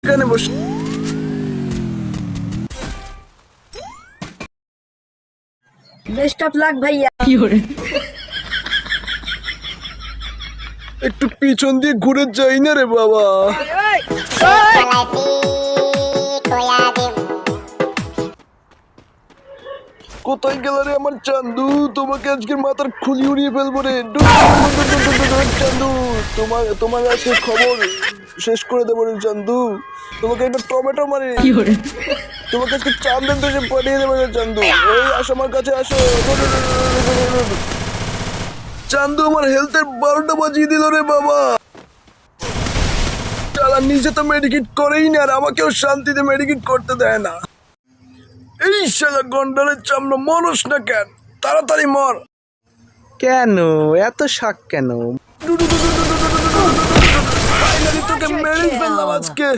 এখানে বস। Best of luck ভাইয়া। একটু পিছন দিয়ে ঘুরে যাই না রে বাবা। কোথায় গেল রে আমার চান্দু? তোমাকে আজকে মাথার খুলি উড়িয়ে ফেলবো রে। চান্দু, তোমার আজকে খবর শেষ করে দেবো রে চান্দু। তোমাকে একটা টমেটো মারি, তোমাকে আজকে চান্দের দেশে পাঠিয়ে দেবো রে চান্দু। এই আসো আমার কাছে আসো। চান্দু আমার হেলথের 12টা বাজিয়ে দিল রে বাবা। চালা নিজে তো মেডিকেট করেই না, আর আমাকেও শান্তিতে মেডিকেট করতে দেয় না। এই শালা গন্ডারের চামড়া, মরস না কেন? তাড়াতাড়ি মর। কেন এত শখ কেন? ফাইনালি তোকে মেরেই ফেললাম আজকে।